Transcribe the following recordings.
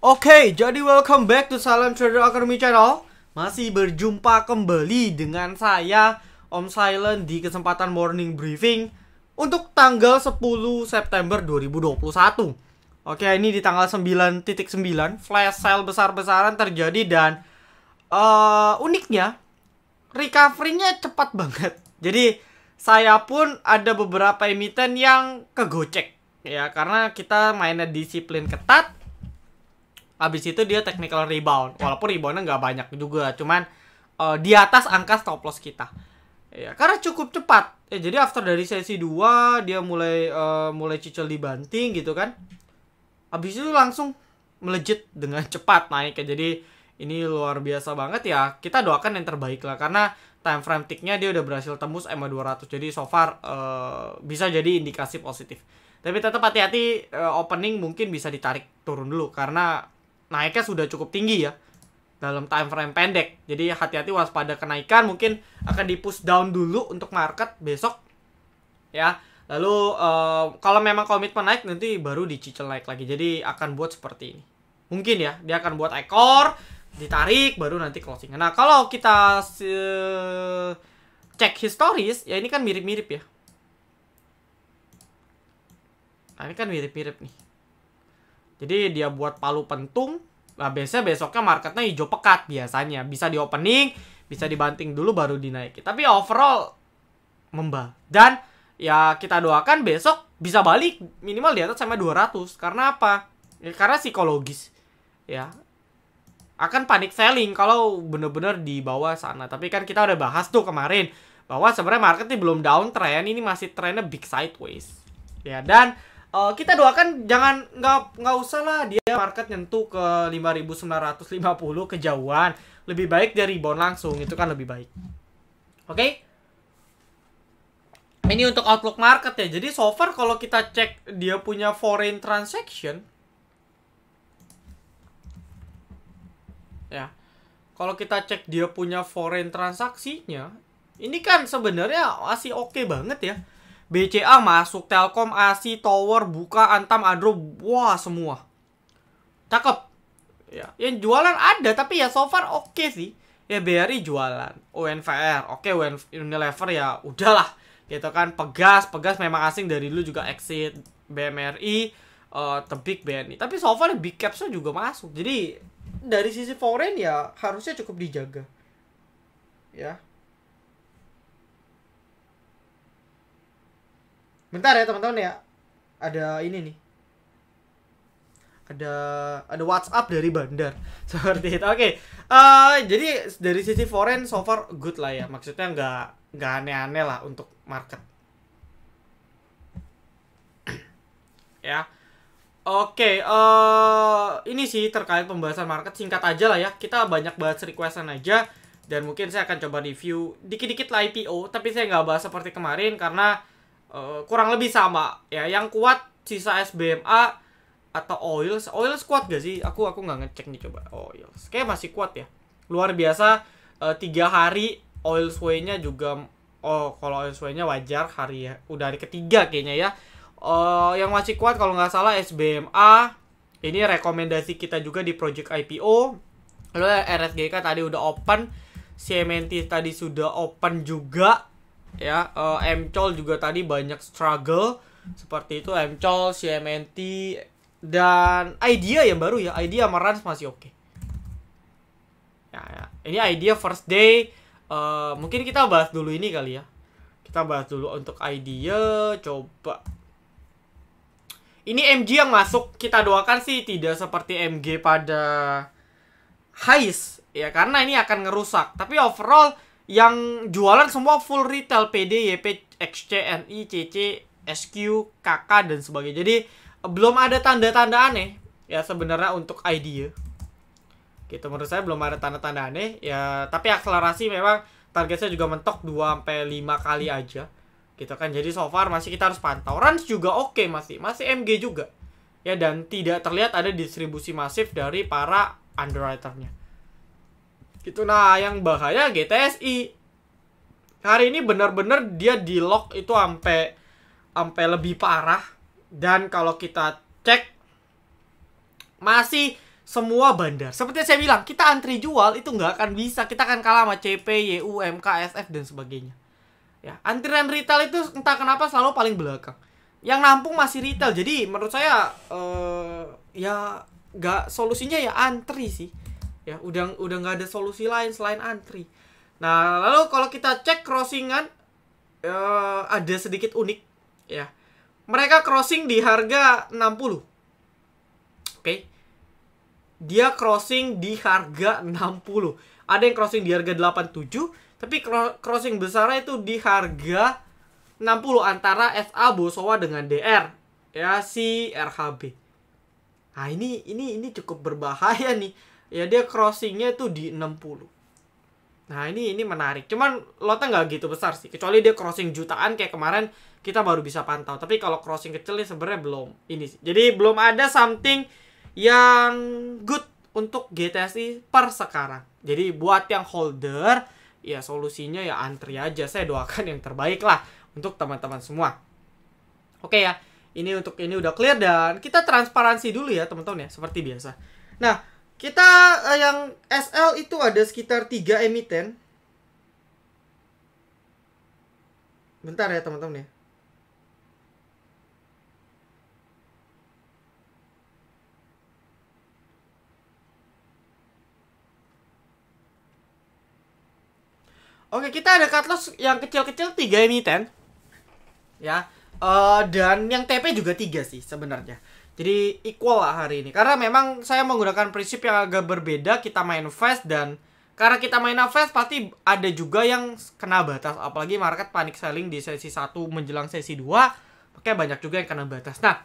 Oke, jadi welcome back to Salam Trader Academy Channel. Masih berjumpa kembali dengan saya, Om Silent, di kesempatan morning briefing untuk tanggal 10 September 2021. Oke, ini di tanggal 9.9 flash sale besar-besaran terjadi dan uniknya recovery-nya cepat banget. Jadi saya pun ada beberapa emiten yang kegocek ya, karena kita mainnya disiplin ketat. Habis itu dia technical rebound, walaupun reboundnya nggak banyak juga, cuman di atas angka stop loss kita ya, karena cukup cepat ya. Jadi after dari sesi 2 dia mulai cicil dibanting gitu kan, habis itu langsung melejit dengan cepat naik ya. Jadi ini luar biasa banget ya, kita doakan yang terbaik lah, karena time frame ticknya dia udah berhasil tembus EMA 200. Jadi so far bisa jadi indikasi positif, tapi tetap hati-hati, opening mungkin bisa ditarik turun dulu karena naiknya sudah cukup tinggi ya dalam time frame pendek. Jadi hati-hati, waspada kenaikan, mungkin akan di push down dulu untuk market besok ya. Lalu kalau memang komitmen naik, nanti baru dicicil naik lagi. Jadi akan buat seperti ini mungkin ya, dia akan buat ekor, ditarik, baru nanti closing. Nah kalau kita cek historis ya, ini kan mirip-mirip ya. Nah ini kan mirip-mirip nih. Jadi dia buat palu pentung. Nah biasanya besoknya marketnya hijau pekat biasanya. Bisa di opening, bisa dibanting dulu baru dinaiki. Tapi overall membal. Dan ya kita doakan besok bisa balik minimal di atas sama 200. Karena apa? Ya, karena psikologis ya. Akan panic selling kalau bener-bener di bawah sana. Tapi kan kita udah bahas tuh kemarin bahwa sebenarnya market ini belum downtrend, ini masih trennya big sideways. Ya, dan kita doakan jangan, nggak usah lah dia market nyentuh ke 5.950 kejauhan. Lebih baik dia rebound langsung, itu kan lebih baik. Oke? Ini untuk outlook market ya. Jadi so far kalau kita cek dia punya foreign transaction ya. Kalau kita cek dia punya foreign transaksinya, ini kan sebenarnya masih oke banget ya. BCA masuk, Telkom, ASI, Tower, Buka, Antam, Adro, wah semua cakep ya. Yang jualan ada, tapi ya so far oke sih ya. BRI jualan, UNVR oke, Unilever ya udahlah gitu kan. Pegas memang asing dari dulu juga exit. BMRI, Tebik, BNI, tapi so far big capsnya juga masuk. Jadi dari sisi foreign ya harusnya cukup dijaga ya. Bentar ya teman-teman ya, ada ini nih, ada WhatsApp dari bandar seperti itu. Oke, jadi dari sisi foreign so far good lah ya, maksudnya nggak aneh-aneh lah untuk market ya. Oke, ini sih terkait pembahasan market, singkat aja lah ya, kita banyak bahas requestan aja, dan mungkin saya akan coba review dikit-dikit lah IPO, tapi saya nggak bahas seperti kemarin karena kurang lebih sama ya. Yang kuat sisa SBMA atau Oils kuat gak sih? Aku nggak ngecek nih, coba Oils kayak masih kuat ya, luar biasa. 3 hari Oils way-nya juga, kalau Oils way-nya wajar, hari ya, udah hari ketiga kayaknya ya. Yang masih kuat kalau nggak salah SBMA, ini rekomendasi kita juga di project IPO. Lalu RSGK tadi udah open, CMNT tadi sudah open juga ya. MCOL juga tadi banyak struggle seperti itu, MCOL, CMNT, dan Idea yang baru ya. Idea sama Rans masih oke ya. Ini Idea first day, mungkin kita bahas dulu ini kali ya. Kita bahas dulu untuk Idea. Coba ini MG yang masuk, kita doakan sih tidak seperti MG pada highs ya, karena ini akan ngerusak. Tapi overall yang jualan semua full retail, PD, YP, XC, NI, CC, SQ, KK, dan sebagainya. Jadi belum ada tanda-tanda aneh ya sebenarnya untuk Idea gitu. Menurut saya belum ada tanda-tanda aneh ya, tapi akselerasi memang targetnya juga mentok 2-5 kali aja gitu kan. Jadi so far masih kita harus pantau. Rans juga oke, masih MG juga ya, dan tidak terlihat ada distribusi masif dari para underwriternya gitu. Nah yang bahaya GTSI hari ini benar-benar dia di lock itu sampai lebih parah. Dan kalau kita cek masih semua bandar. Seperti saya bilang, kita antri jual itu nggak akan bisa. Kita akan kalah sama CP, YU, MK, SF, dan sebagainya. Ya, antrian retail itu entah kenapa selalu paling belakang. Yang nampung masih retail. Jadi menurut saya ya nggak, solusinya ya antri sih. Ya, udah nggak ada solusi lain selain antri. Nah, lalu kalau kita cek crossingan, ada sedikit unik ya. Mereka crossing di harga 60. Oke. Dia crossing di harga 60. Ada yang crossing di harga 87, tapi crossing besarnya itu di harga 60 antara SA Bosowa dengan DR. Ya, si RHB. Nah, ini cukup berbahaya nih. Ya, dia crossingnya itu di 60. Nah, ini menarik. Cuman lotnya nggak gitu besar sih. Kecuali dia crossing jutaan kayak kemarin kita baru bisa pantau. Tapi kalau crossing kecil sebenarnya belum ini sih. Jadi belum ada something yang good untuk GTSI per sekarang. Jadi buat yang holder, ya solusinya ya antri aja. Saya doakan yang terbaik lah untuk teman-teman semua. Oke ya, ini udah clear dan kita transparansi dulu ya teman-teman ya, seperti biasa. Nah, kita yang SL itu ada sekitar 3 emiten. Bentar ya teman-teman ya. Oke, kita ada cut loss yang kecil-kecil 3 emiten. Ya. Dan yang TP juga 3 sih sebenarnya. Jadi equal lah hari ini. Karena memang saya menggunakan prinsip yang agak berbeda. Kita main fast dan karena kita main fast pasti ada juga yang kena batas. Apalagi market panic selling di sesi 1 menjelang sesi 2. Makanya banyak juga yang kena batas. Nah,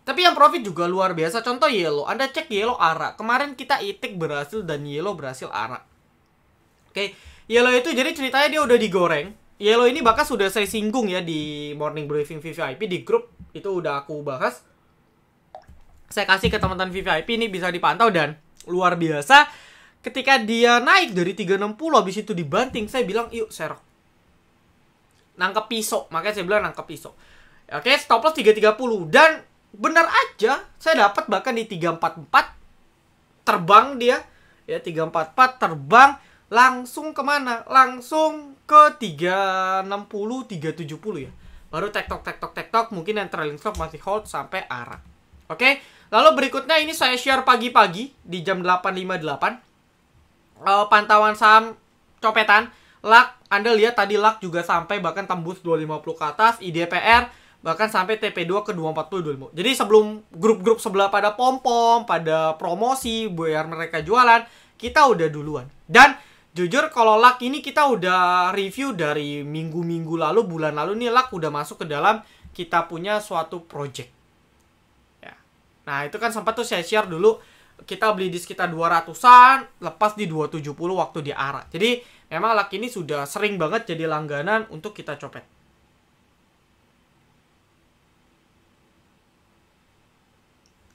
tapi yang profit juga luar biasa. Contoh Yellow. Anda cek Yellow ARA. Kemarin kita itik berhasil dan Yellow berhasil ARA. Oke. Yellow itu jadi ceritanya dia udah digoreng. Yellow ini bahkan sudah saya singgung ya di morning briefing VVIP di grup. Itu udah aku bahas. Saya kasih ke teman-teman VVIP, ini bisa dipantau dan luar biasa. Ketika dia naik dari 360 habis itu dibanting, saya bilang yuk serok. Nangkep pisau, makanya saya bilang nangkep pisau. Oke, stop loss 330 dan benar aja saya dapat bahkan di 344 terbang dia. Ya 344 terbang langsung kemana? Langsung ke 360, 370 ya. Baru tektok, mungkin yang trailing stop masih hold sampai arah. Oke, lalu berikutnya ini saya share pagi-pagi di jam 8.58. Pantauan saham copetan. LAK, Anda lihat tadi LAK juga sampai bahkan tembus 250 ke atas. IDPR bahkan sampai TP2 ke 240, 250. Jadi sebelum grup-grup sebelah pada pom-pom, pada promosi, biar mereka jualan, kita udah duluan. Dan jujur kalau LAK ini kita udah review dari minggu-minggu lalu, bulan lalu nih LAK udah masuk ke dalam kita punya suatu project. Ya. Nah itu kan sempat tuh saya share dulu, kita beli di sekitar 200-an, lepas di 270 waktu di ARA. Jadi memang LAK ini sudah sering banget jadi langganan untuk kita copet.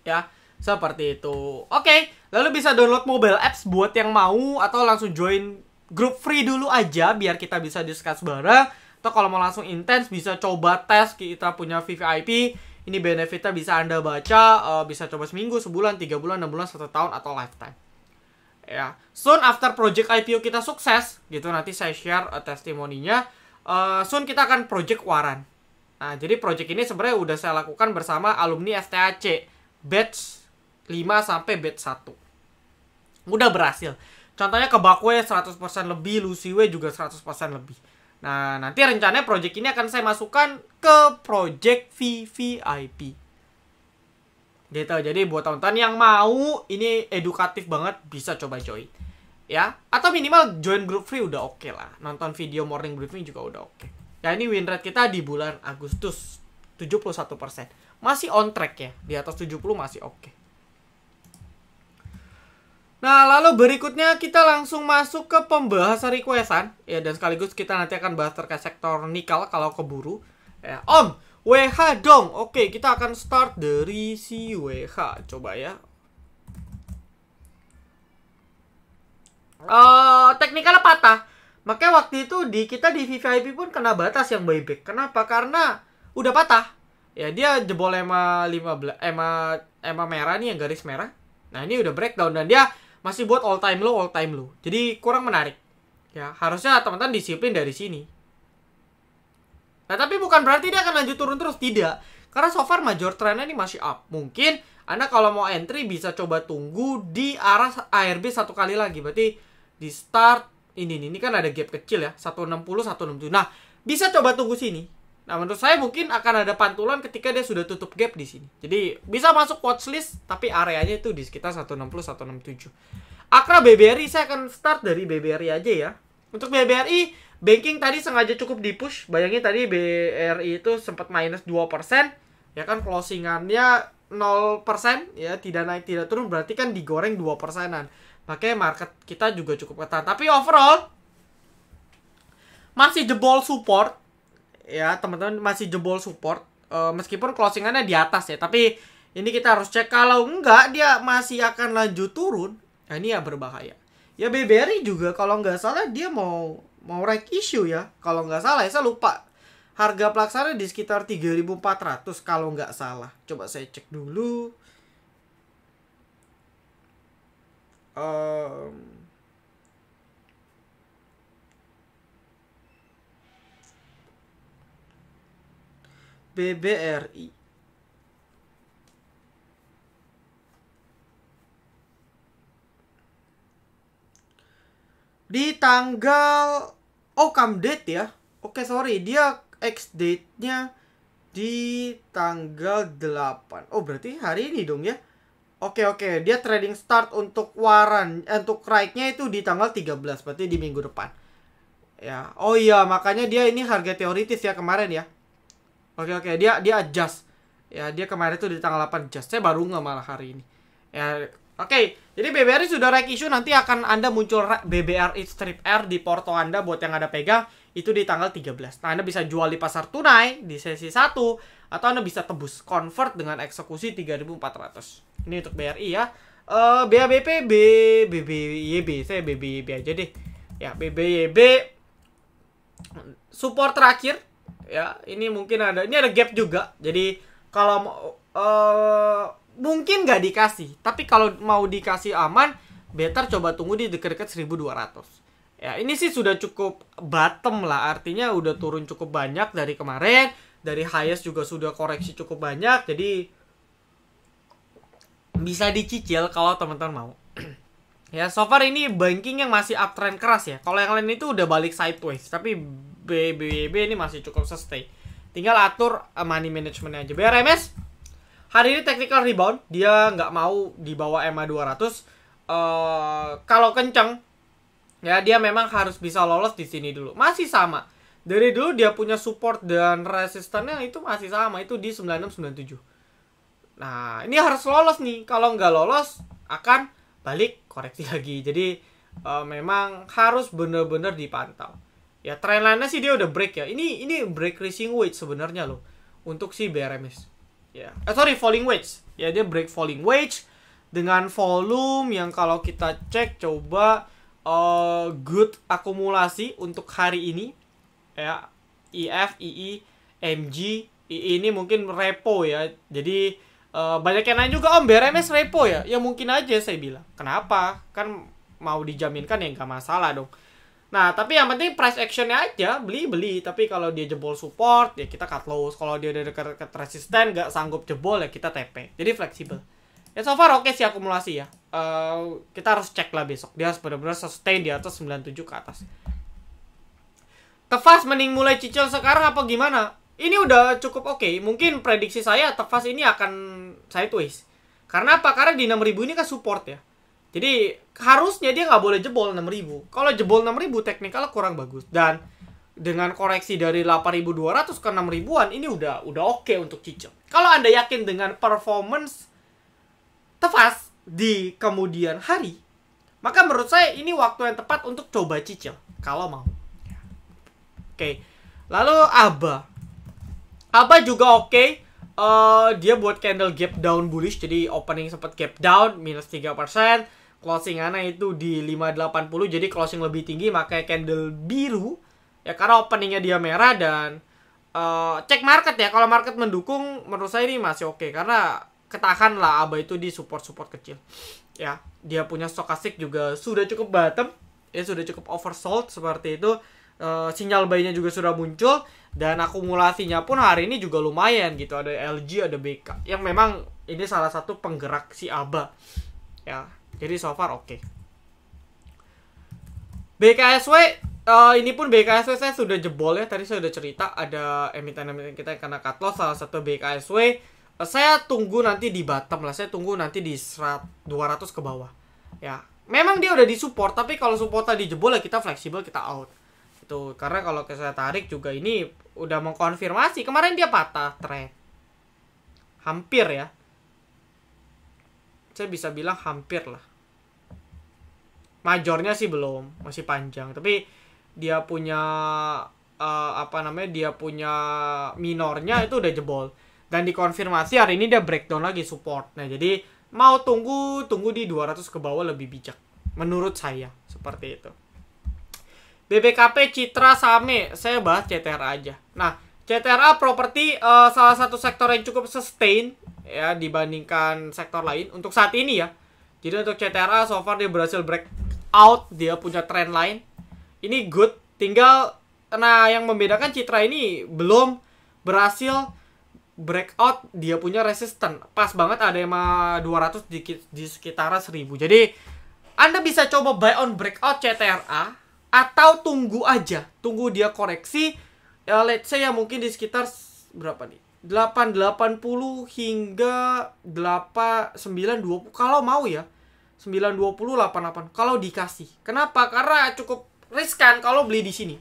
Ya. Seperti itu. Oke, lalu bisa download mobile apps buat yang mau atau langsung join grup free dulu aja biar kita bisa discuss bareng. Atau kalau mau langsung intens bisa coba tes, kita punya VVIP. Ini benefitnya bisa Anda baca, bisa coba seminggu, sebulan, 3 bulan, 6 bulan, 1 tahun atau lifetime. Ya, soon after project IPO kita sukses, gitu nanti saya share testimoninya. Soon kita akan project waran. Nah, jadi project ini sebenarnya udah saya lakukan bersama alumni FTAC batch 5 sampai batch 1. Udah berhasil. Contohnya ke Bakwe 100% lebih, Lusiwe juga 100% lebih. Nah, nanti rencananya project ini akan saya masukkan ke project VVIP. Gitu. Jadi buat teman-teman yang mau, ini edukatif banget, bisa coba join. Ya, atau minimal join grup free udah oke lah. Nonton video morning briefing juga udah oke. Ya, ini win rate kita di bulan Agustus 71%. Masih on track ya. Di atas 70 masih oke. Nah, lalu berikutnya kita langsung masuk ke pembahasan requestan. Ya, dan sekaligus kita nanti akan bahas terkait sektor nikel kalau keburu. Ya, Om, WH dong. Oke, kita akan start dari si WH. Coba ya. Teknikalnya patah. Makanya waktu itu kita di VVIP pun kena batas yang buyback. Kenapa? Karena udah patah. Ya, dia jebol EMA 15, EMA merah nih yang garis merah. Nah, ini udah breakdown dan dia masih buat all time low. Jadi kurang menarik. Ya, harusnya teman-teman disiplin dari sini. Nah, tapi bukan berarti dia akan lanjut turun terus, tidak. Karena so far major trendnya ini masih up. Mungkin Anda kalau mau entry bisa coba tunggu di arah ARB satu kali lagi. Berarti di start ini kan ada gap kecil ya, 160 167. Nah, bisa coba tunggu sini. Nah, menurut saya mungkin akan ada pantulan ketika dia sudah tutup gap di sini. Jadi, bisa masuk watchlist, tapi areanya itu di sekitar 160 167. Akra BBRI, saya akan start dari BBRI aja ya. Untuk BBRI, banking tadi sengaja cukup di-push. Bayangin tadi BRI itu sempat minus 2%. Ya kan, closingannya 0%. Ya, tidak naik, tidak turun. Berarti kan digoreng 2%-an. Makanya market kita juga cukup ketat. Tapi overall, masih jebol support. Ya, teman-teman masih jebol support. Meskipun closingannya di atas ya. Tapi ini kita harus cek. Kalau enggak, dia masih akan lanjut turun. Nah, ini ya berbahaya. Ya, BBRI juga kalau nggak salah dia mau right issue ya. Kalau nggak salah ya, saya lupa. Harga pelaksana di sekitar 3.400 kalau nggak salah. Coba saya cek dulu. BBRI. Di tanggal come date ya. Oke, sorry, dia X date-nya di tanggal 8. Oh, berarti hari ini dong ya. Oke, dia trading start untuk waran untuk right-nya itu di tanggal 13, berarti di minggu depan. Ya. Oh iya, makanya dia ini harga teoritis ya kemarin ya. Oke, dia adjust. Ya, dia kemarin tuh di tanggal 8 adjust. Saya baru nggak malah hari ini. Ya, oke. Jadi BBRI sudah right issue, nanti akan Anda muncul BBRI strip R di porto Anda buat yang ada pegang itu di tanggal 13. Nah, Anda bisa jual di pasar tunai di sesi 1 atau Anda bisa tebus convert dengan eksekusi 3.400. Ini untuk BRI ya. BABP BBYB, saya BBYB aja deh. Ya, BBYB support terakhir. Ya, ini mungkin ada gap juga. Jadi kalau mungkin nggak dikasih, tapi kalau mau dikasih aman, better coba tunggu di dekat-dekat 1.200. Ya, ini sih sudah cukup bottom lah, artinya udah turun cukup banyak dari kemarin, dari highest juga sudah koreksi cukup banyak, jadi bisa dicicil kalau teman-teman mau. Ya, so far ini banking yang masih uptrend keras ya. Kalau yang lain itu udah balik sideways, tapi BBB ini masih cukup sustain. Tinggal atur money management aja. BRMS hari ini technical rebound, dia nggak mau di bawah EMA 200. Kalau kenceng, ya dia memang harus bisa lolos di sini dulu. Masih sama. Dari dulu dia punya support dan resistannya itu masih sama, itu di 9697. Nah, ini harus lolos nih. Kalau nggak lolos, akan balik koreksi lagi. Jadi memang harus bener-bener dipantau. Ya, trendline-nya sih dia udah break ya. Ini break rising wedge sebenarnya loh untuk si BRMS. Ya, falling wedge. Ya, dia break falling wedge dengan volume yang kalau kita cek coba good akumulasi untuk hari ini. Ya, IF, II, MG, II ini mungkin repo ya. Jadi banyak yang nanya juga, BRMS repo ya? Ya mungkin aja saya bilang. Kenapa? Kan mau dijaminkan ya nggak masalah dong. Nah, tapi yang penting price actionnya aja, beli. Tapi kalau dia jebol support, ya kita cut loss. Kalau dia udah dekat resisten, nggak sanggup jebol, ya kita TP. Jadi fleksibel. Ya so far oke sih akumulasi ya. Kita harus cek lah besok. Dia harus benar-benar sustain di atas 97 ke atas. Tefas mending mulai cicil sekarang apa gimana? Ini udah cukup oke. Mungkin prediksi saya Tefas ini akan sideways. Karena apa? Karena di 6000 ini kan support ya. Jadi harusnya dia nggak boleh jebol 6000. Kalau jebol 6000 teknikalnya kurang bagus. Dan dengan koreksi dari 8200 ke 6000-an ini udah oke untuk cicil. Kalau Anda yakin dengan performance Tefas di kemudian hari, maka menurut saya ini waktu yang tepat untuk coba cicil kalau mau. Oke. Lalu ABA juga oke. Dia buat candle gap down bullish, jadi opening sempat gap down minus 3%. Closingannya itu di 580, jadi closing lebih tinggi, makanya candle biru ya karena openingnya dia merah. Dan cek market ya, kalau market mendukung menurut saya ini masih oke karena ketahan lah ABA itu di support kecil. Ya, dia punya stokastik juga sudah cukup bottom, ya sudah cukup oversold seperti itu. Sinyal buy-nya juga sudah muncul dan akumulasinya pun hari ini juga lumayan gitu. Ada LG, ada BK yang memang ini salah satu penggerak si ABA. Ya, jadi so far oke. BKSW ini pun BKSW saya sudah jebol ya. Tadi saya sudah cerita ada emiten-emiten kita yang kena cut loss, salah satu BKSW. Saya tunggu nanti di bottom lah. Saya tunggu nanti di 200 ke bawah. Ya, memang dia udah di support, tapi kalau support tadi jebol ya kita fleksibel, kita out. Itu karena kalau saya tarik juga ini udah mengkonfirmasi. Kemarin dia patah trend. Hampir ya. Saya bisa bilang hampir lah. Majornya sih belum, masih panjang. Tapi dia punya dia punya minornya itu udah jebol. Dan dikonfirmasi hari ini dia breakdown lagi support. Nah, jadi mau tunggu di 200 ke bawah lebih bijak. Menurut saya, seperti itu. BBKP, Citra, Same, saya bahas CTRA aja. Nah, CTRA properti salah satu sektor yang cukup sustain ya dibandingkan sektor lain untuk saat ini ya. Jadi untuk CTRA so far dia berhasil break out, dia punya trend line. Ini good, tinggal yang membedakan Citra ini belum berhasil breakout, dia punya resisten. Pas banget ada yang 200 di sekitar 1000. Jadi Anda bisa coba buy on breakout CTRA atau tunggu aja, tunggu dia koreksi. Ya, let's say ya mungkin di sekitar berapa nih? 880 hingga 920 kalau mau ya. 920 88 kalau dikasih. Kenapa? Karena cukup riskan kalau beli di sini.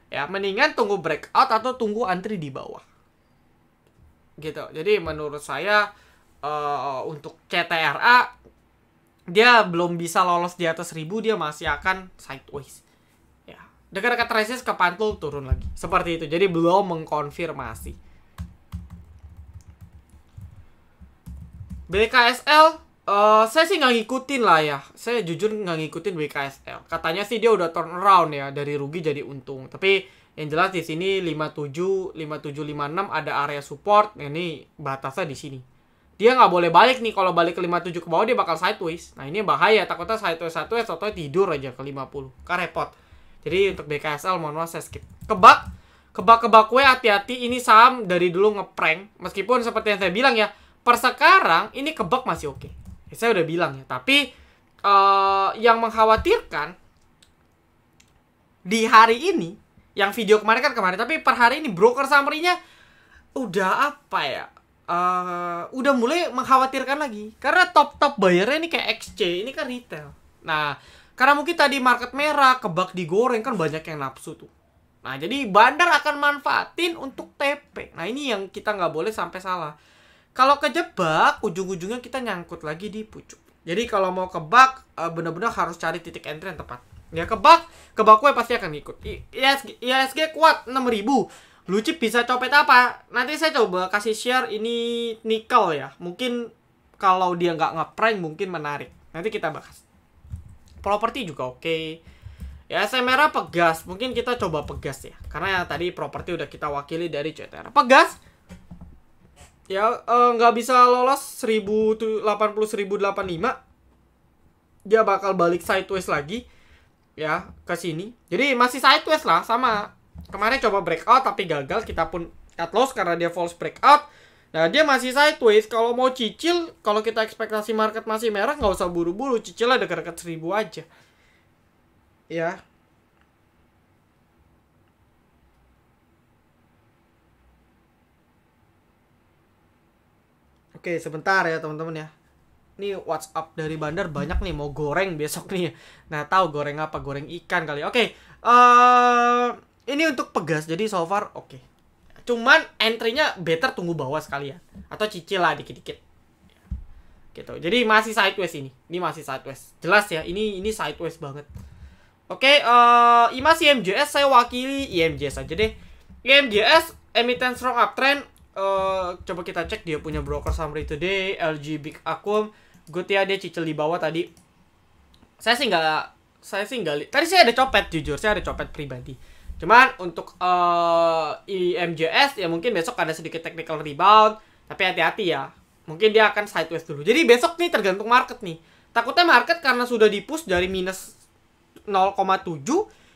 Ya, mendingan tunggu breakout atau tunggu antri di bawah. Gitu. Jadi menurut saya untuk CTRA dia belum bisa lolos di atas 1000, dia masih akan sideways. Ya, dekat-dekat resist kepantul turun lagi. Seperti itu. Jadi belum mengkonfirmasi. BKSL saya sih nggak ngikutin lah ya. Saya jujur nggak ngikutin BKSL. Katanya sih dia udah turn around ya, dari rugi jadi untung. Tapi yang jelas di sini 57, 5756 ada area support. Ini batasnya di sini. Dia nggak boleh balik nih. Kalau balik ke 57 ke bawah dia bakal sideways. Nah, ini bahaya. Takutnya sideways atau tidur aja ke 50. Kan repot. Jadi untuk BKSL mohon maaf saya skip. Kebak gue hati-hati. Ini saham dari dulu ngeprank. Meskipun seperti yang saya bilang ya, per sekarang ini kebak masih oke. Saya udah bilang ya. Tapi yang mengkhawatirkan di hari ini, yang video kemarin, tapi per hari ini broker summary-nya udah apa ya? Udah mulai mengkhawatirkan lagi. Karena top bayarnya ini kayak XC, ini kan retail. Nah, karena mungkin tadi market merah, kebak digoreng, kan banyak yang nafsu tuh. Nah, jadi bandar akan manfaatin untuk TP. Nah, ini yang kita nggak boleh sampai salah. Kalau kejebak, ujung-ujungnya kita nyangkut lagi di pucuk. Jadi kalau mau kebak, benar-benar harus cari titik entry yang tepat. Ya kebak gue pasti akan ngikut. IHSG kuat 6000. Blue chip bisa copet apa? Nanti saya coba kasih share ini nikel ya. Mungkin kalau dia nggak ngeprank mungkin menarik. Nanti kita bahas. Properti juga oke. Ya SM merah Pegas. Mungkin kita coba Pegas ya. Karena tadi properti udah kita wakili dari CTR. Pegas ya nggak bisa lolos 1080 1085. Dia bakal balik sideways lagi ya ke sini. Jadi masih sideways lah, sama kemarin coba breakout tapi gagal, kita pun cut loss karena dia false breakout. Nah, dia masih sideways. Kalau mau cicil, kalau kita ekspektasi market masih merah, nggak usah buru-buru, cicilnya dekat-dekat 1000 aja. Ya. Oke, sebentar ya teman-teman ya. Ini WhatsApp dari bandar banyak nih, mau goreng besok nih. Nah, tahu goreng apa? Goreng ikan kali. Oke. Ini untuk Pegas. Jadi so far oke. Cuman entry-nya better tunggu bawah sekalian atau cicil lah dikit-dikit. Gitu. Jadi masih sideways ini. Ini masih sideways. Jelas ya, ini sideways banget. Oke, IMAS IMJS saya wakili IMJS aja deh. IMJS emiten strong uptrend. Coba kita cek dia punya broker summary today, LG Big Aquum. Good ya, dia cicil di bawah tadi. Saya sih nggak. Tadi saya ada copet, jujur saya ada copet pribadi. Cuman untuk IMJS ya mungkin besok ada sedikit technical rebound. Tapi hati-hati ya. Mungkin dia akan sideways dulu. Jadi besok nih tergantung market nih. Takutnya market karena sudah di-push dari minus 0,7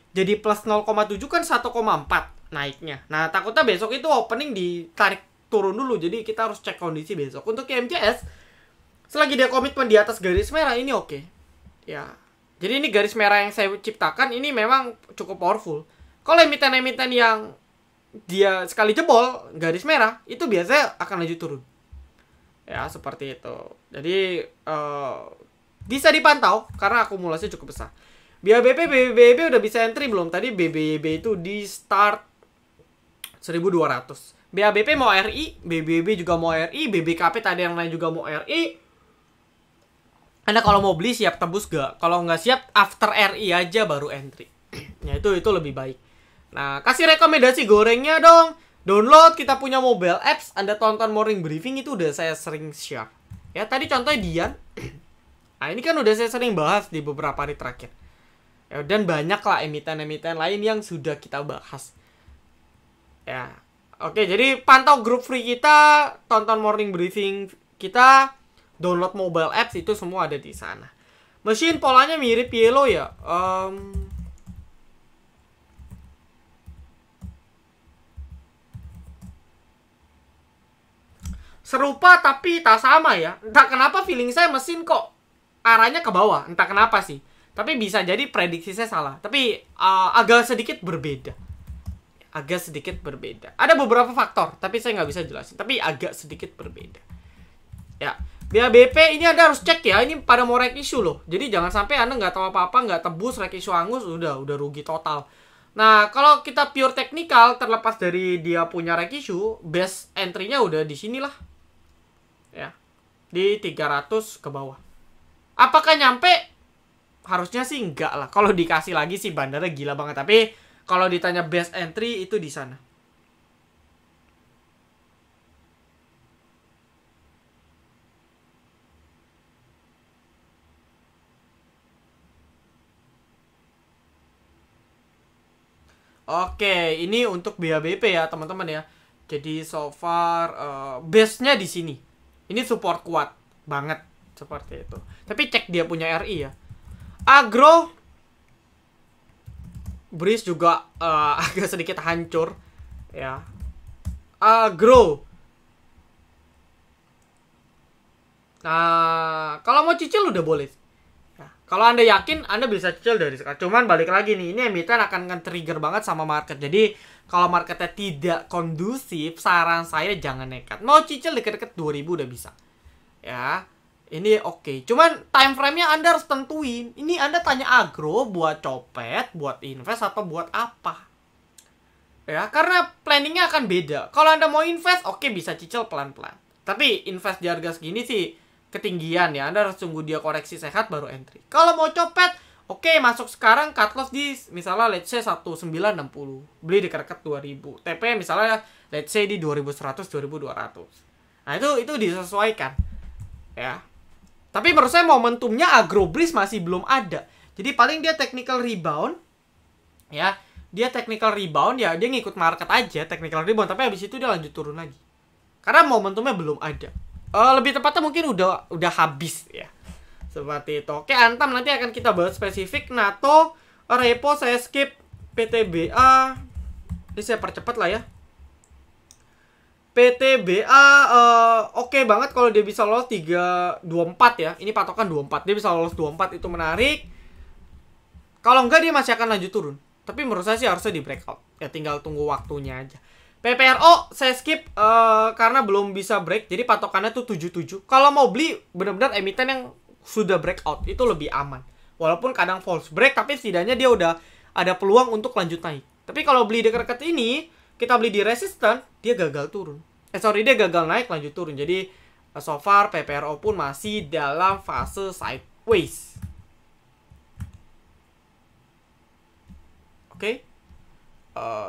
jadi plus 0,7 kan 1,4 naiknya. Nah, takutnya besok itu opening ditarik turun dulu. Jadi kita harus cek kondisi besok. Untuk IMCS, selagi dia komitmen di atas garis merah ini oke. Ya. Jadi ini garis merah yang saya ciptakan ini memang cukup powerful. Kalau emiten-emiten yang dia sekali jebol garis merah, itu biasanya akan lanjut turun. Ya, seperti itu. Jadi bisa dipantau karena akumulasinya cukup besar. BABP, BBB udah bisa entry belum? Tadi BBB itu di start 1200. BABP mau RI, BBB juga mau RI, BBKP tadi yang lain juga mau RI. Anda kalau mau beli siap tebus gak? Kalau nggak siap after RI aja baru entry. Ya itu lebih baik. Nah, kasih rekomendasi gorengnya dong. Download kita punya mobile apps, Anda tonton morning briefing itu udah saya sering share. Ya tadi contohnya Dian. Nah, ini kan udah saya sering bahas di beberapa hari terakhir. Ya, dan banyak lah emiten-emiten lain yang sudah kita bahas. Ya, oke, jadi pantau grup free kita, tonton morning briefing kita, download mobile apps, itu semua ada di sana. Mesin polanya mirip yellow ya. Serupa tapi tak sama ya. Entah kenapa feeling saya mesin kok arahnya ke bawah. Entah kenapa sih. Tapi bisa jadi prediksi saya salah. Tapi agak sedikit berbeda. Agak sedikit berbeda. Ada beberapa faktor, tapi saya nggak bisa jelasin. Tapi agak sedikit berbeda. Ya, BABP ini Anda harus cek ya. Ini pada mau rek issue loh. Jadi jangan sampai Anda nggak tahu apa-apa, nggak tebus rek issue angus, udah rugi total. Nah, kalau kita pure technical, terlepas dari dia punya rek issue, best entry-nya udah di sinilah. Ya, di 300 ke bawah. Apakah nyampe? Harusnya sih enggak lah. Kalau dikasih lagi sih bandarnya gila banget. Tapi kalau ditanya best entry itu di sana. Oke, ini untuk BABP ya teman-teman ya. Jadi so far base-nya di sini. Ini support kuat banget seperti itu. Tapi cek dia punya RI ya. Agro Breeze juga agak sedikit hancur ya. Agro. Nah, kalau mau cicil udah boleh. Ya, kalau Anda yakin, Anda bisa cicil dari sekarang. Cuman balik lagi nih, ini emiten akan trigger banget sama market. Jadi, kalau marketnya tidak kondusif, saran saya jangan nekat. Mau cicil deket-deket 2000 udah bisa. Ya, ini oke. Cuman time frame-nya Anda harus tentuin. Ini Anda tanya agro buat copet, buat invest, atau buat apa. Ya, karena planningnya akan beda. Kalau Anda mau invest, oke bisa cicil pelan-pelan. Tapi invest di harga segini sih ketinggian ya. Anda harus tunggu dia koreksi sehat baru entry. Kalau mau copet, oke masuk sekarang, cut loss di misalnya let's say 1960. Beli di dekat 2000. TP misalnya let's say di 2100, 2200. Nah, itu disesuaikan. Ya. Tapi menurut saya momentumnya Agro Breeze masih belum ada. Jadi paling dia technical rebound. Ya, dia technical rebound ya, dia ngikut market aja, technical rebound, tapi habis itu dia lanjut turun lagi. Karena momentumnya belum ada. Lebih tepatnya mungkin udah habis ya. Seperti itu. Oke, Antam nanti akan kita bahas spesifik. NATO, Repo saya skip, PTBA. Ini saya percepat lah ya. PTBA oke banget kalau dia bisa lolos 324 ya. Ini patokan 24. Dia bisa lolos 24 itu menarik. Kalau enggak dia masih akan lanjut turun. Tapi menurut saya sih harusnya di breakout. Ya tinggal tunggu waktunya aja. PPRO saya skip karena belum bisa break. Jadi patokannya tuh 77. Kalau mau beli benar-benar emiten yang sudah breakout itu lebih aman. Walaupun kadang false break, tapi setidaknya dia udah ada peluang untuk lanjut naik. Tapi kalau beli dekat-dekat ini, kita beli di resistance, dia gagal turun. Dia gagal naik lanjut turun. Jadi so far PPRO pun masih dalam fase sideways. Oke.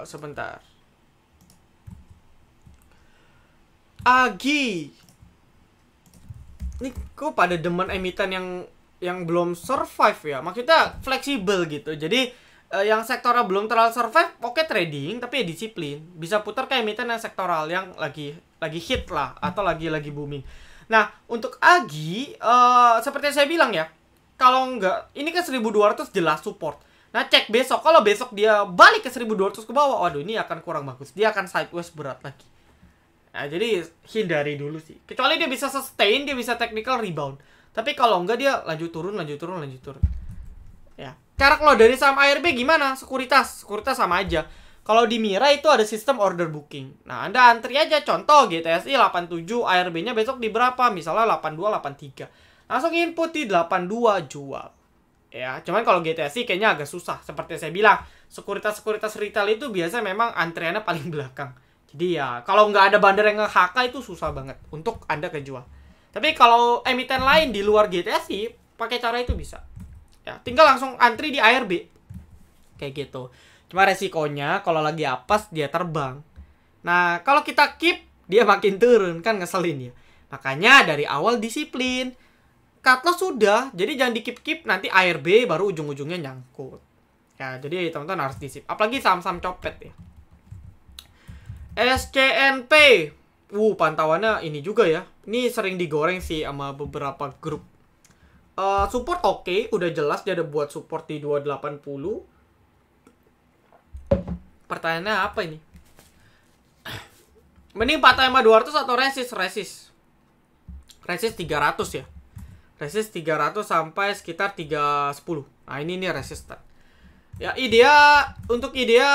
Sebentar. Agi. Ini kok pada demen emiten yang belum survive ya. Maksudnya fleksibel gitu. Jadi yang sektoral belum terlalu survive, oke trading, tapi ya disiplin. Bisa putar ke emiten yang sektoral yang lagi hit lah atau lagi booming. Nah, untuk Agi, seperti yang saya bilang ya, kalau nggak, ini kan 1200 jelas support. Nah, cek besok, kalau besok dia balik ke 1200 ke bawah, waduh ini akan kurang bagus. Dia akan sideways berat lagi. Nah, jadi hindari dulu sih. Kecuali dia bisa sustain, dia bisa technical rebound. Tapi kalau enggak dia lanjut turun. Ya. Cara keluar dari saham ARB gimana? Sekuritas sama aja. Kalau di Mira itu ada sistem order booking. Nah, Anda antri aja. Contoh GTSI 87, ARB-nya besok di berapa? Misalnya 82, 83. Langsung input di 82 jual. Ya, cuman kalau GTSI kayaknya agak susah. Seperti saya bilang, sekuritas retail itu biasa memang antriannya paling belakang. Jadi ya, kalau nggak ada bandar yang nge-HK itu susah banget untuk Anda kejual. Tapi kalau emiten lain di luar GTSI, pakai cara itu bisa. Ya, tinggal langsung antri di ARB. Kayak gitu. Cuma resikonya kalau lagi apes dia terbang. Nah, kalau kita keep, dia makin turun. Kan ngeselin ya. Makanya dari awal disiplin. Cut loss sudah, jadi jangan di-keep-keep. Nanti ARB baru ujung-ujungnya nyangkut. Ya, jadi teman-teman harus disip. Apalagi saham-saham copet ya. SCNP, pantauannya ini juga ya. Ini sering digoreng sih sama beberapa grup. Support oke, udah jelas dia ada buat support di 280. Pertanyaannya apa ini? Mending patah sama 200 atau resist 300 ya. Resist 300 sampai sekitar 310. Nah, ini nih resistan. Ya, untuk IDEA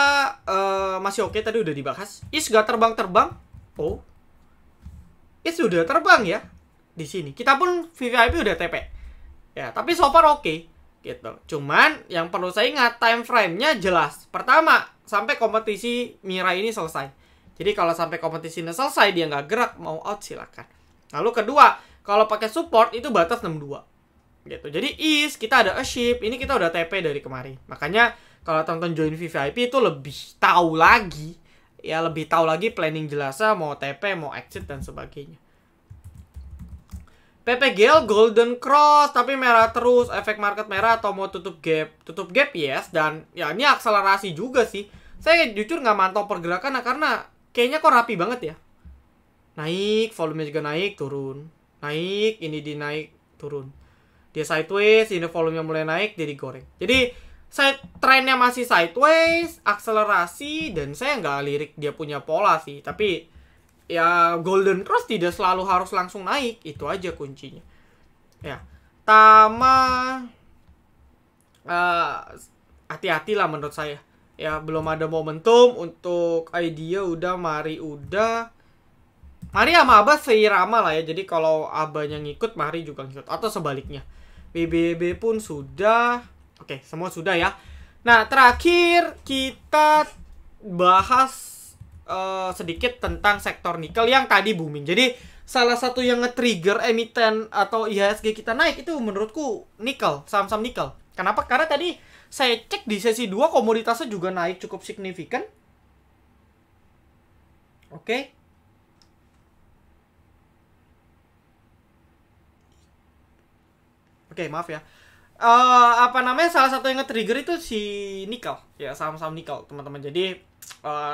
masih oke, tadi udah dibahas. IS gak terbang-terbang. Oh. IS udah terbang ya di sini. Kita pun VVIP udah TP. Ya, tapi so far oke gitu. Cuman yang perlu saya ingat time frame-nya jelas. Pertama, sampai kompetisi Mira ini selesai. Jadi kalau sampai kompetisi ini selesai dia nggak gerak, mau out silakan. Lalu kedua, kalau pakai support itu batas 62. Gitu. Jadi kita ada a ship, ini kita udah TP dari kemarin. Makanya kalau tonton join VVIP itu lebih tahu lagi, ya lebih tahu lagi planning jelasnya mau TP, mau exit dan sebagainya. PPGL Golden Cross tapi merah terus, efek market merah atau mau tutup gap yes, dan ya ini akselerasi juga sih. Saya jujur nggak mantau pergerakan karena kayaknya kok rapi banget ya. Naik, volume juga naik, turun. Naik, ini dinaik, turun. Dia sideways, ini volumenya mulai naik, dia digoreng. Jadi, trennya masih sideways, akselerasi, dan saya nggak lirik dia punya pola sih. Tapi, ya Golden Cross tidak selalu harus langsung naik. Itu aja kuncinya. Ya, Tama, hati-hati lah menurut saya. Ya, belum ada momentum untuk idea udah, Mari udah. Mari sama Abah seirama lah ya. Jadi kalau Abahnya ngikut, Mari juga ngikut. Atau sebaliknya. BBB pun sudah. Oke, semua sudah ya. Nah, terakhir kita bahas sedikit tentang sektor nikel yang tadi booming. Jadi, salah satu yang nge-trigger emiten atau IHSG kita naik itu menurutku nikel, saham-saham nikel. Kenapa? Karena tadi saya cek di sesi 2 komoditasnya juga naik cukup signifikan. Oke. Oke, maaf ya. Salah satu yang nge-trigger itu si nikel. Ya, saham-saham nikel, teman-teman. Jadi,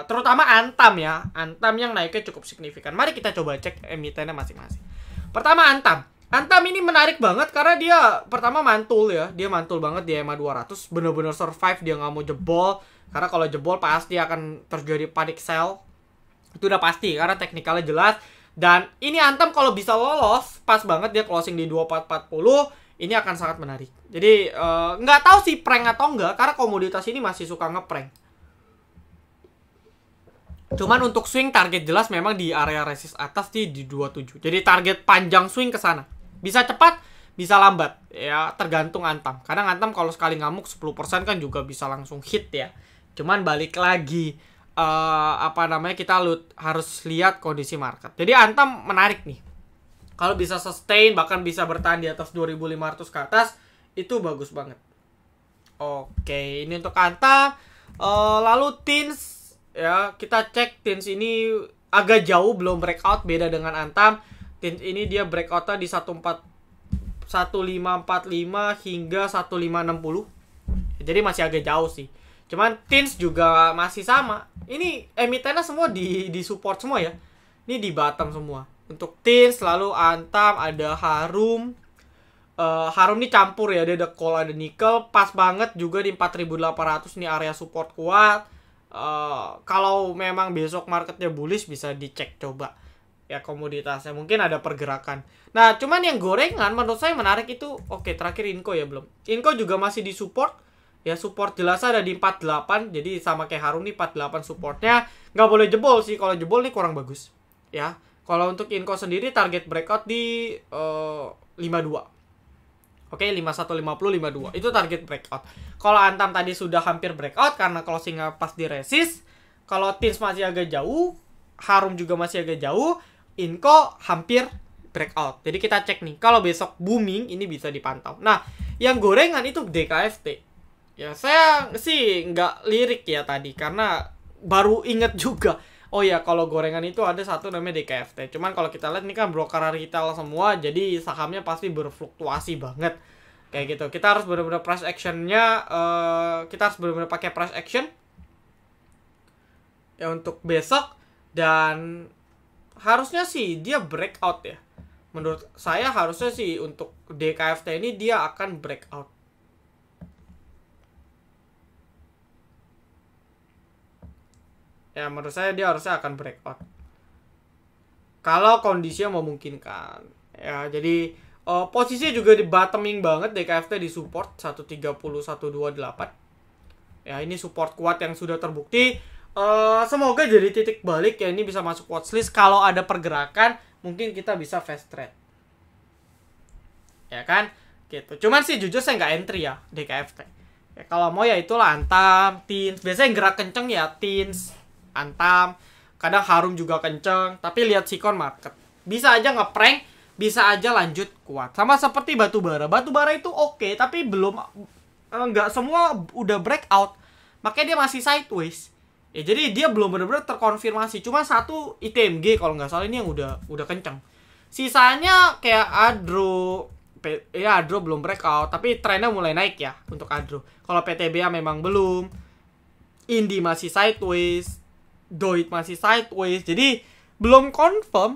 terutama Antam ya. Antam yang naiknya cukup signifikan. Mari kita coba cek emitennya masing-masing. Pertama, Antam. Antam ini menarik banget karena dia pertama mantul ya. Dia mantul banget di EMA 200. Bener-bener survive, dia nggak mau jebol. Karena kalau jebol pasti akan terjadi panic sell. Itu udah pasti, karena teknikalnya jelas. Dan ini Antam kalau bisa lolos, pas banget dia closing di 2440. Ini akan sangat menarik. Jadi, nggak tahu sih prank atau enggak, karena komoditas ini masih suka ngeprank. Cuman untuk swing target jelas memang di area resist atas di 27. Jadi target panjang swing ke sana. Bisa cepat, bisa lambat. Ya, tergantung Antam. Kadang Antam kalau sekali ngamuk 10% kan juga bisa langsung hit ya. Cuman balik lagi, kita harus lihat kondisi market. Jadi Antam menarik nih. Kalau bisa sustain, bahkan bisa bertahan di atas 2.500 ke atas, itu bagus banget. Oke, ini untuk Antam. Lalu Tins, ya kita cek Tins ini agak jauh, belum breakout, beda dengan Antam. Tins ini dia breakoutnya di 1545 hingga 1560. Jadi masih agak jauh sih. Cuman Tins juga masih sama. Ini emitennya semua di support semua ya. Ini di bottom semua. Untuk Teens lalu Antam, ada Harum. Harum ini campur ya, dia ada Coal, ada Nickel, pas banget juga di 4800 nih area support kuat. Kalau memang besok marketnya bullish bisa dicek coba ya komoditasnya, mungkin ada pergerakan. Nah cuman yang gorengan menurut saya menarik itu, oke, terakhir Inco ya belum. Inco juga masih di support ya, support jelas ada di 48, jadi sama kayak Harum nih 48 supportnya, nggak boleh jebol sih, kalau jebol nih kurang bagus ya. Kalau untuk Inco sendiri target breakout di 52. Oke, 51, 50, 52. Itu target breakout. Kalau Antam tadi sudah hampir breakout karena closingnya pas di resist. Kalau Teens masih agak jauh, Harum juga masih agak jauh, Inco hampir breakout. Jadi kita cek nih, kalau besok booming ini bisa dipantau. Nah, yang gorengan itu DKFT. Ya, saya sih nggak lirik ya tadi karena baru inget juga. Oh ya, kalau gorengan itu ada satu namanya DKFT. Cuman kalau kita lihat ini kan broker retail semua, jadi sahamnya pasti berfluktuasi banget. Kayak gitu. Kita harus benar-benar price actionnya, kita harus benar-benar pakai price action ya untuk besok, dan harusnya sih dia breakout ya. Menurut saya harusnya sih untuk DKFT ini dia akan breakout. Ya, menurut saya dia harusnya akan breakout kalau kondisinya memungkinkan. Ya, jadi posisinya juga di bottoming banget, DKFT di support 130 128. Ya, ini support kuat yang sudah terbukti. Semoga jadi titik balik ya, ini bisa masuk watchlist. Kalau ada pergerakan mungkin kita bisa fast trade. Ya kan? Gitu. Cuman sih jujur saya nggak entry ya DKFT. Ya, kalau mau ya itulah Antam, Teens. Biasanya yang gerak kenceng ya Teens, Antam, kadang Harum juga kenceng, tapi lihat sikon market. Bisa aja ngeprank, bisa aja lanjut kuat. Sama seperti batubara. Batubara itu oke, tapi belum, nggak semua udah breakout. Makanya dia masih sideways. Ya, jadi dia belum benar-benar terkonfirmasi. Cuma satu ITMG kalau nggak salah ini yang udah kenceng. Sisanya kayak Adro, ya Adro belum breakout, tapi trennya mulai naik ya untuk Adro. Kalau PTBA memang belum. Indi masih sideways. Doit masih sideways, jadi belum confirm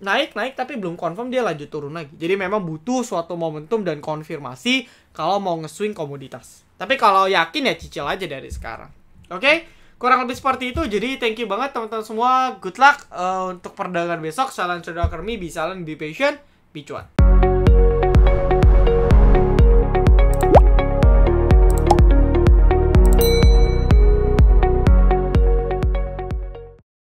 naik tapi belum confirm dia lanjut turun lagi. Jadi memang butuh suatu momentum dan konfirmasi kalau mau nge-swing komoditas. Tapi kalau yakin ya cicil aja dari sekarang. Oke? Kurang lebih seperti itu. Jadi thank you banget teman-teman semua. Good luck untuk perdagangan besok. Salam Trader Academy, be silent, be patient, be cuan.